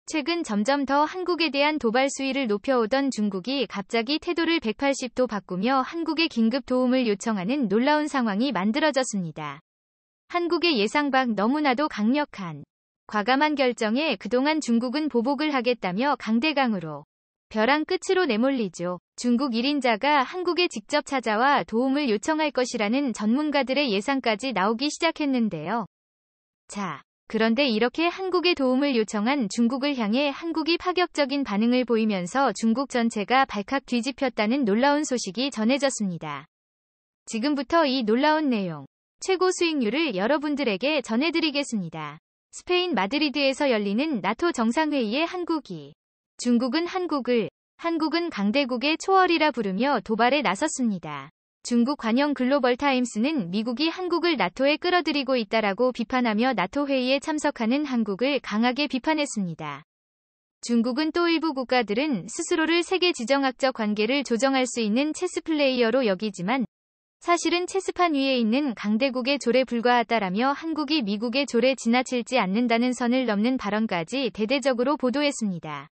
최근 점점 더 한국에 대한 도발 수위를 높여오던 중국이 갑자기 태도를 180도 바꾸며 한국에 긴급 도움을 요청하는 놀라운 상황이 만들어졌습니다. 한국의 예상 밖 너무나도 강력한, 과감한 결정에 그동안 중국은 보복을 하겠다며 강대강으로 벼랑 끝으로 내몰리죠. 중국 1인자가 한국에 직접 찾아와 도움을 요청할 것이라는 전문가들의 예상까지 나오기 시작했는데요. 자, 그런데 이렇게 한국에 도움을 요청한 중국을 향해 한국이 파격적인 반응을 보이면서 중국 전체가 발칵 뒤집혔다는 놀라운 소식이 전해졌습니다. 지금부터 이 놀라운 내용, 최고 수익률을 여러분들에게 전해드리겠습니다. 스페인 마드리드에서 열리는 나토 정상회의에 중국은 한국은 강대국의 초월이라 부르며 도발에 나섰습니다. 중국 관영 글로벌타임스는 미국이 한국을 나토에 끌어들이고 있다라고 비판하며 나토 회의에 참석하는 한국을 강하게 비판했습니다. 중국은 또 일부 국가들은 스스로를 세계 지정학적 관계를 조정할 수 있는 체스 플레이어로 여기지만 사실은 체스판 위에 있는 강대국의 조례에 불과하다라며 한국이 미국의 조례에 지나칠지 않는다는 선을 넘는 발언까지 대대적으로 보도했습니다.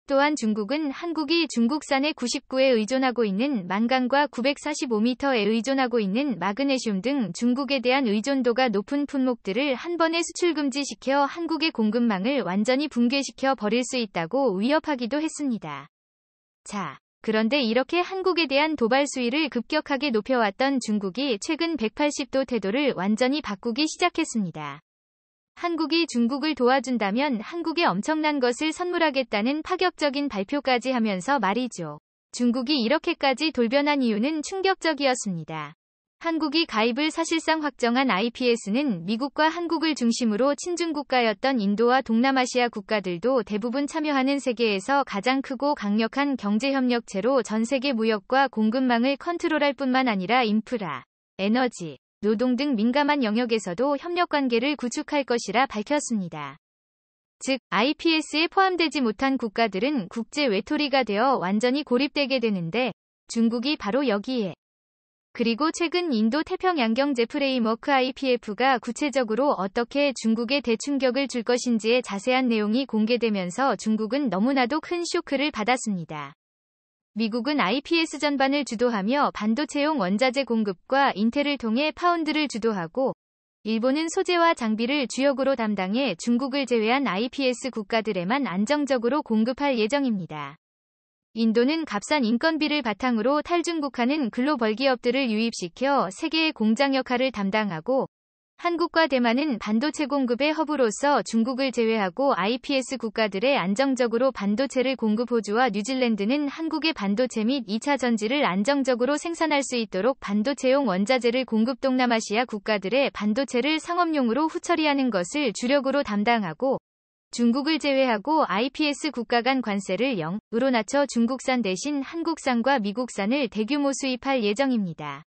또한 중국은 한국이 중국산의 99에 의존하고 있는 망간과 945m에 의존하고 있는 마그네슘 등 중국에 대한 의존도가 높은 품목들을 한 번에 수출 금지시켜 한국의 공급망을 완전히 붕괴시켜 버릴 수 있다고 위협하기도 했습니다. 자, 그런데 이렇게 한국에 대한 도발 수위를 급격하게 높여왔던 중국이 최근 180도 태도를 완전히 바꾸기 시작했습니다. 한국이 중국을 도와준다면 한국에 엄청난 것을 선물하겠다는 파격적인 발표까지 하면서 말이죠. 중국이 이렇게까지 돌변한 이유는 충격적이었습니다. 한국이 가입을 사실상 확정한 IPS는 미국과 한국을 중심으로 친중국가였던 인도와 동남아시아 국가들도 대부분 참여하는 세계에서 가장 크고 강력한 경제협력체로 전 세계 무역과 공급망을 컨트롤할 뿐만 아니라 인프라, 에너지, 노동 등 민감한 영역에서도 협력관계를 구축할 것이라 밝혔습니다. 즉, IPS에 포함되지 못한 국가들은 국제 외톨이가 되어 완전히 고립되게 되는데 중국이 바로 여기에. 그리고 최근 인도-태평양경제 프레임워크 IPF가 구체적으로 어떻게 중국에 대충격을 줄 것인지의 자세한 내용이 공개되면서 중국은 너무나도 큰 쇼크를 받았습니다. 미국은 IPS 전반을 주도하며 반도체용 원자재 공급과 인텔을 통해 파운드를 주도하고, 일본은 소재와 장비를 주역으로 담당해 중국을 제외한 IPS 국가들에만 안정적으로 공급할 예정입니다. 인도는 값싼 인건비를 바탕으로 탈중국하는 글로벌 기업들을 유입시켜 세계의 공장 역할을 담당하고, 한국과 대만은 반도체 공급의 허브로서 중국을 제외하고 IPS 국가들에 안정적으로 반도체를 공급. 호주와 뉴질랜드는 한국의 반도체 및 2차 전지를 안정적으로 생산할 수 있도록 반도체용 원자재를 공급. 동남아시아 국가들의 반도체를 상업용으로 후처리하는 것을 주력으로 담당하고, 중국을 제외하고 IPS 국가 간 관세를 0으로 낮춰 중국산 대신 한국산과 미국산을 대규모 수입할 예정입니다.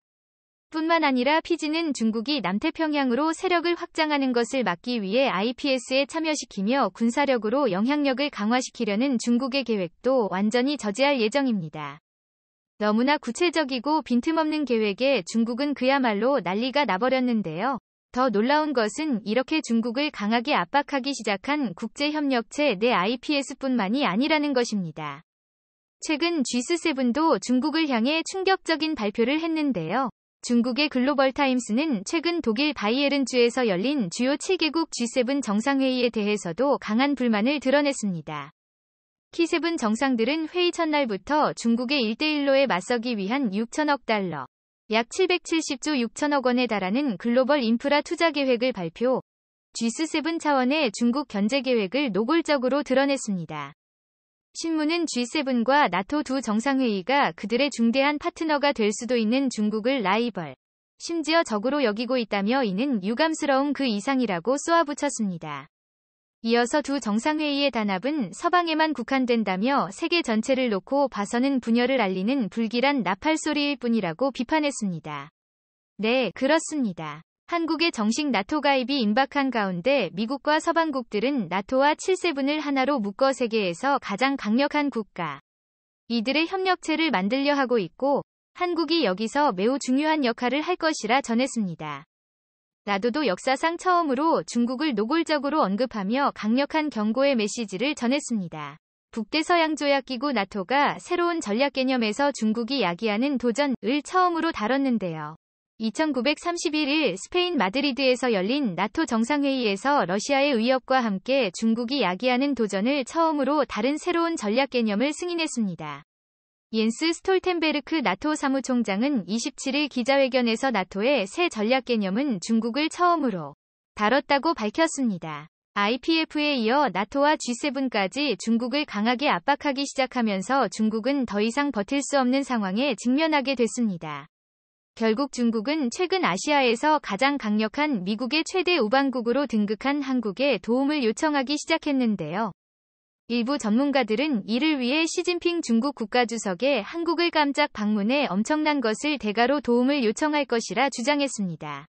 뿐만 아니라 피지는 중국이 남태평양으로 세력을 확장하는 것을 막기 위해 IPS에 참여시키며 군사력으로 영향력을 강화시키려는 중국의 계획도 완전히 저지할 예정입니다. 너무나 구체적이고 빈틈없는 계획에 중국은 그야말로 난리가 나버렸는데요. 더 놀라운 것은 이렇게 중국을 강하게 압박하기 시작한 국제협력체 내 IPS뿐만이 아니라는 것입니다. 최근 G7도 중국을 향해 충격적인 발표를 했는데요. 중국의 글로벌타임스는 최근 독일 바이에른주에서 열린 주요 7개국 G7 정상회의에 대해서도 강한 불만을 드러냈습니다. G7 정상들은 회의 첫날부터 중국의 1대1로에 맞서기 위한 6천억 달러, 약 770조 6천억 원에 달하는 글로벌 인프라 투자 계획을 발표, G7 차원의 중국 견제 계획을 노골적으로 드러냈습니다. 신문은 G7과 나토 두 정상회의가 그들의 중대한 파트너가 될 수도 있는 중국을 라이벌, 심지어 적으로 여기고 있다며 이는 유감스러운 그 이상이라고 쏘아붙였습니다. 이어서 두 정상회의의 단합은 서방에만 국한된다며 세계 전체를 놓고 봐서는 분열을 알리는 불길한 나팔소리일 뿐이라고 비판했습니다. 네, 그렇습니다. 한국의 정식 나토 가입이 임박한 가운데 미국과 서방국들은 나토와 7세븐을 하나로 묶어 세계에서 가장 강력한 국가, 이들의 협력체를 만들려 하고 있고, 한국이 여기서 매우 중요한 역할을 할 것이라 전했습니다. 나토도 역사상 처음으로 중국을 노골적으로 언급하며 강력한 경고의 메시지를 전했습니다. 북대서양조약기구 나토가 새로운 전략 개념에서 중국이 야기하는 도전을 처음으로 다뤘는데요. 2931일 스페인 마드리드에서 열린 나토 정상회의에서 러시아의 위협과 함께 중국이 야기하는 도전을 처음으로 다른 새로운 전략 개념을 승인했습니다. 옌스 스톨텐베르크 나토 사무총장은 27일 기자회견에서 나토의 새 전략 개념은 중국을 처음으로 다뤘다고 밝혔습니다. IPF에 이어 나토와 G7까지 중국을 강하게 압박하기 시작하면서 중국은 더 이상 버틸 수 없는 상황에 직면하게 됐습니다. 결국 중국은 최근 아시아에서 가장 강력한 미국의 최대 우방국으로 등극한 한국에 도움을 요청하기 시작했는데요. 일부 전문가들은 이를 위해 시진핑 중국 국가주석의 한국을 깜짝 방문해 엄청난 것을 대가로 도움을 요청할 것이라 주장했습니다.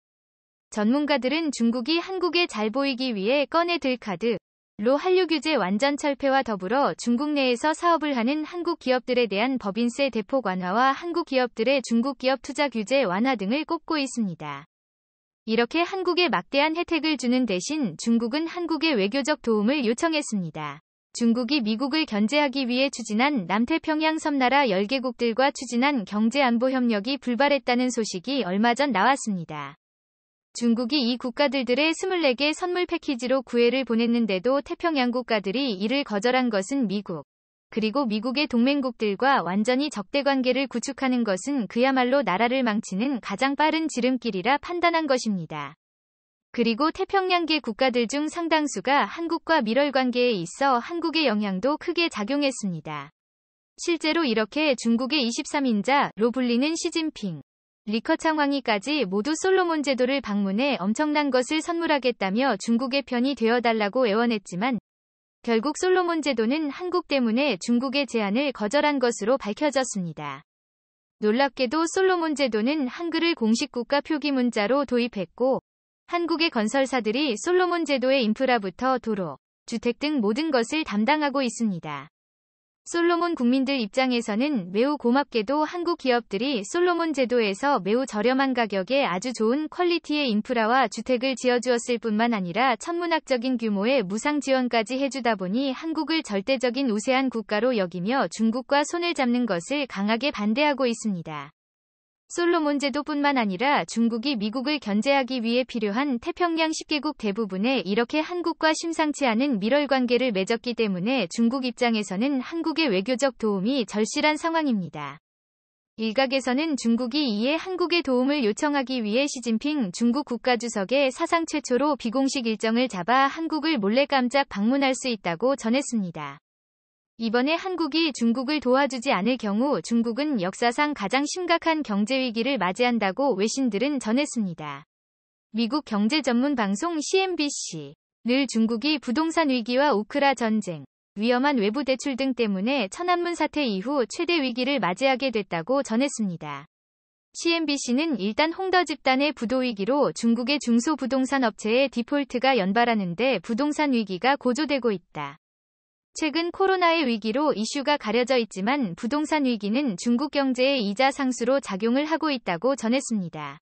전문가들은 중국이 한국에 잘 보이기 위해 꺼내들 카드로 한류 규제 완전 철폐와 더불어 중국 내에서 사업을 하는 한국 기업들에 대한 법인세 대폭 완화와 한국 기업들의 중국 기업 투자 규제 완화 등을 꼽고 있습니다. 이렇게 한국에 막대한 혜택을 주는 대신 중국은 한국의 외교적 도움을 요청했습니다. 중국이 미국을 견제하기 위해 추진한 남태평양 섬나라 10개국들과 추진한 경제안보협력이 불발했다는 소식이 얼마 전 나왔습니다. 중국이 이 국가들의 24개 선물 패키지로 구애를 보냈는데도 태평양 국가들이 이를 거절한 것은 미국, 그리고 미국의 동맹국들과 완전히 적대관계를 구축하는 것은 그야말로 나라를 망치는 가장 빠른 지름길이라 판단한 것입니다. 그리고 태평양계 국가들 중 상당수가 한국과 밀월 관계에 있어 한국의 영향도 크게 작용했습니다. 실제로 이렇게 중국의 23인자로 불리는 시진핑, 리커창왕이까지 모두 솔로몬 제도를 방문해 엄청난 것을 선물하겠다며 중국의 편이 되어달라고 애원했지만 결국 솔로몬 제도는 한국 때문에 중국의 제안을 거절한 것으로 밝혀졌습니다. 놀랍게도 솔로몬 제도는 한글을 공식 국가 표기 문자로 도입했고 한국의 건설사들이 솔로몬 제도의 인프라부터 도로, 주택 등 모든 것을 담당하고 있습니다. 솔로몬 국민들 입장에서는 매우 고맙게도 한국 기업들이 솔로몬 제도에서 매우 저렴한 가격에 아주 좋은 퀄리티의 인프라와 주택을 지어주었을 뿐만 아니라 천문학적인 규모의 무상 지원까지 해주다 보니 한국을 절대적인 우세한 국가로 여기며 중국과 손을 잡는 것을 강하게 반대하고 있습니다. 솔로몬 제도뿐만 아니라 중국이 미국을 견제하기 위해 필요한 태평양 10개국 대부분에 이렇게 한국과 심상치 않은 밀월 관계를 맺었기 때문에 중국 입장에서는 한국의 외교적 도움이 절실한 상황입니다. 일각에서는 중국이 이에 한국의 도움을 요청하기 위해 시진핑 중국 국가주석의 사상 최초로 비공식 일정을 잡아 한국을 몰래 깜짝 방문할 수 있다고 전했습니다. 이번에 한국이 중국을 도와주지 않을 경우 중국은 역사상 가장 심각한 경제위기를 맞이한다고 외신들은 전했습니다. 미국 경제 전문 방송 CNBC 늘 중국이 부동산 위기와 우크라 전쟁, 위험한 외부 대출 등 때문에 천안문 사태 이후 최대 위기를 맞이하게 됐다고 전했습니다. CNBC는 일단 홍더 집단의 부도 위기로 중국의 중소부동산 업체의 디폴트가 연발하는데 부동산 위기가 고조되고 있다. 최근 코로나의 위기로 이슈가 가려져 있지만 부동산 위기는 중국 경제의 이자 상수로 작용을 하고 있다고 전했습니다.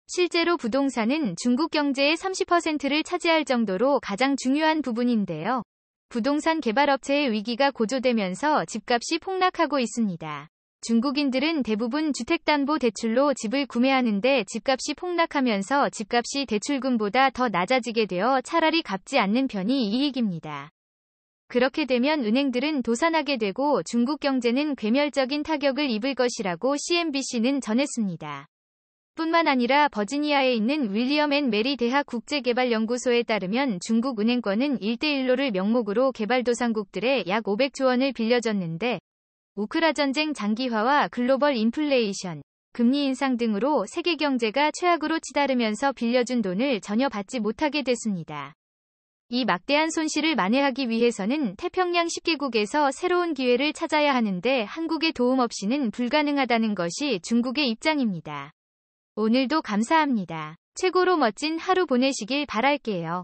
실제로 부동산은 중국 경제의 30%를 차지할 정도로 가장 중요한 부분인데요. 부동산 개발업체의 위기가 고조되면서 집값이 폭락하고 있습니다. 중국인들은 대부분 주택담보대출로 집을 구매하는데 집값이 폭락하면서 집값이 대출금보다 더 낮아지게 되어 차라리 갚지 않는 편이 이익입니다. 그렇게 되면 은행들은 도산하게 되고 중국 경제는 괴멸적인 타격을 입을 것이라고 CNBC는 전했습니다. 뿐만 아니라 버지니아에 있는 윌리엄 앤 메리 대학 국제개발연구소에 따르면 중국 은행권은 1대1로를 명목으로 개발도상국들에 약 500조 원을 빌려줬는데 우크라 전쟁 장기화와 글로벌 인플레이션, 금리 인상 등으로 세계 경제가 최악으로 치달으면서 빌려준 돈을 전혀 받지 못하게 됐습니다. 이 막대한 손실을 만회하기 위해서는 태평양 10개국에서 새로운 기회를 찾아야 하는데 한국의 도움 없이는 불가능하다는 것이 중국의 입장입니다. 오늘도 감사합니다. 최고로 멋진 하루 보내시길 바랄게요.